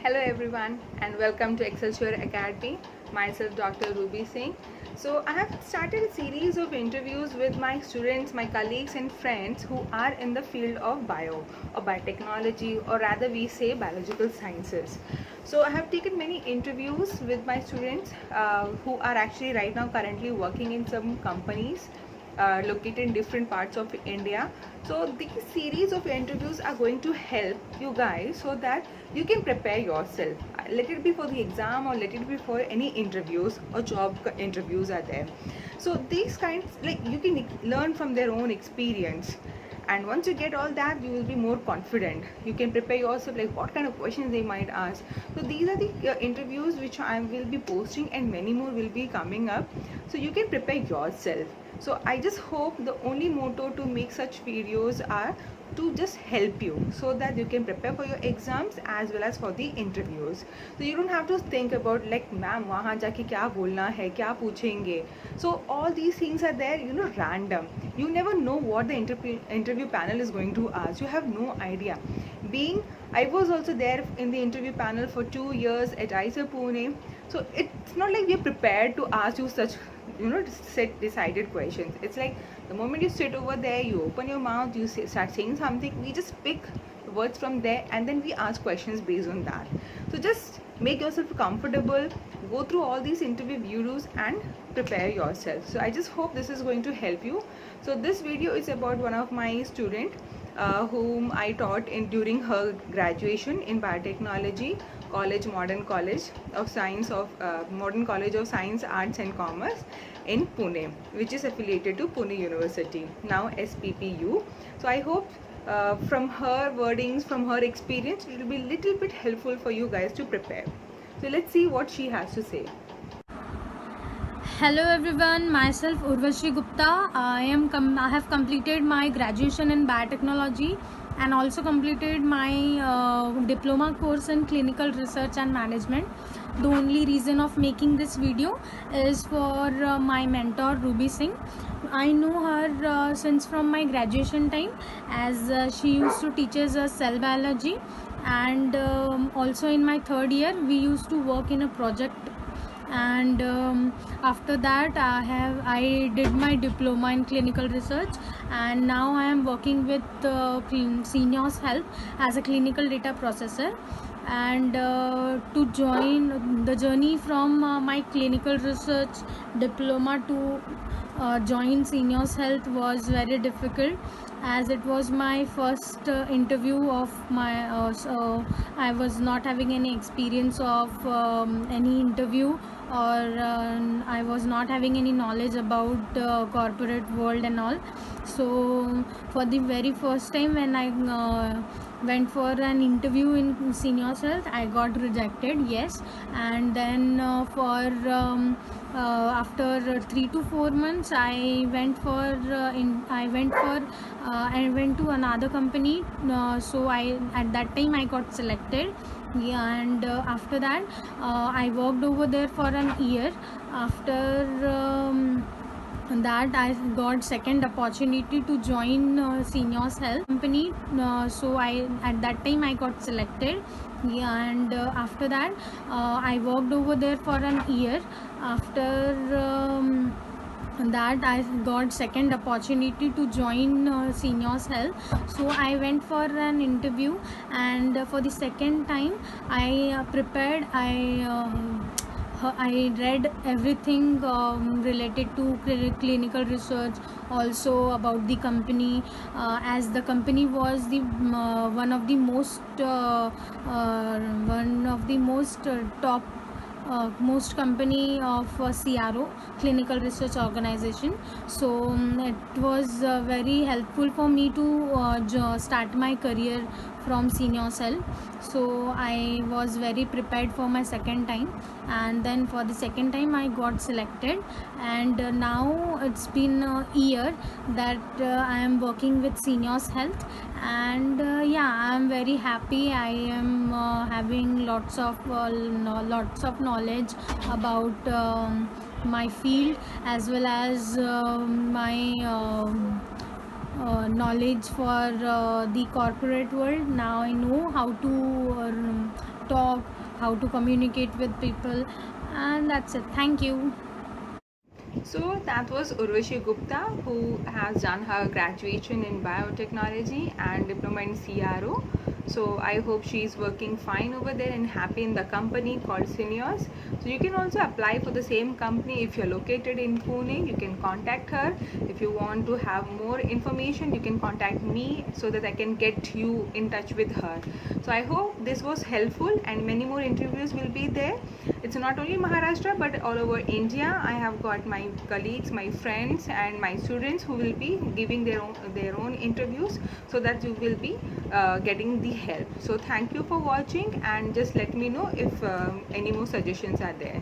Hello everyone and welcome to Excelsior Academy. Myself Dr. Ruby Singh. So I have started a series of interviews with my students, my colleagues and friends who are in the field of bio or biotechnology, or rather we say biological sciences. So I have taken many interviews with my students who are actually right now currently working in some companies located in different parts of India. So these series of interviews are going to help you guys so that you can prepare yourself. Let it be for the exam or let it be for any interviews or job interviews are there. So these kinds, like, you can learn from their own experience, and once you get all that you will be more confident. You can prepare yourself, like what kind of questions they might ask. So these are the interviews which I will be posting, and many more will be coming up, so you can prepare yourself. So I just hope the only motto to make such videos are to just help you so that you can prepare for your exams as well as for the interviews. So you don't have to think about like ma'am वहाँ जाके क्या बोलना है, क्या पूछेंगे. So all these things are there, random. You never know what the interview panel is going to ask. You have no idea. I was also there in the interview panel for 2 years at IISER Pune. So it's not like we're prepared to ask you such set decided questions. It's like the moment you sit over there, you open your mouth, you start saying something, we just pick words from there and then we ask questions based on that. So just make yourself comfortable, go through all these interview videos and prepare yourself. So I just hope this is going to help you. So this video is about one of my student whom I taught during her graduation in biotechnology Modern College of Science of Modern College of Science, Arts and Commerce in Pune, which is affiliated to Pune University, now SPPU. So I hope from her wordings, from her experience, it will be a little bit helpful for you guys to prepare. So let's see what she has to say. Hello everyone, myself Urvashi Gupta. I have completed my graduation in biotechnology and also completed my diploma course in clinical research and management. The only reason of making this video is for my mentor Ruby Singh. I know her since from my graduation time, as she used to teach us cell biology, and also in my third year we used to work in a project, and after that I did my diploma in clinical research, and now I am working with Seniors Health as a clinical data processor. And to join the journey from my clinical research diploma to join Seniors Health was very difficult, as it was my first interview of my so I was not having any experience of any interview, or I was not having any knowledge about corporate world and all. So for the very first time when I went for an interview in Seniors Health, I got rejected, yes. And then after 3 to 4 months I went to another company. So I at that time I got selected. Yeah, and after that I worked over there for an year. After that I got second opportunity to join Seniors Health company. So I at that time I got selected. Yeah, and after that I worked over there for an year. After that I got second opportunity to join Seniors Health. So I went for an interview, and for the second time I prepared. I read everything related to clinical research, also about the company, as the company was the one of the most top most company of CRO, clinical research organization. So it was very helpful for me to start my career from Seniors Health. So I was very prepared for my second time, and then for the second time I got selected. And now it's been a year that I am working with Seniors Health, and yeah, I am very happy. I am having lots of knowledge about my field, as well as my knowledge for the corporate world. Now I know how to talk how to communicate with people, and that's it. Thank you. So that was Urvashi Gupta, who has done her graduation in biotechnology and diploma in CRO. So I hope she is working fine over there and happy in the company called Syneos. So you can also apply for the same company if you're located in Pune. You can contact her. If you want to have more information, you can contact me so that I can get you in touch with her. So I hope this was helpful, and many more interviews will be there. It's not only Maharashtra but all over India. I have got my colleagues, my friends, and my students who will be giving their own interviews, so that you will be getting the help. So thank you for watching, and just let me know if any more suggestions are there.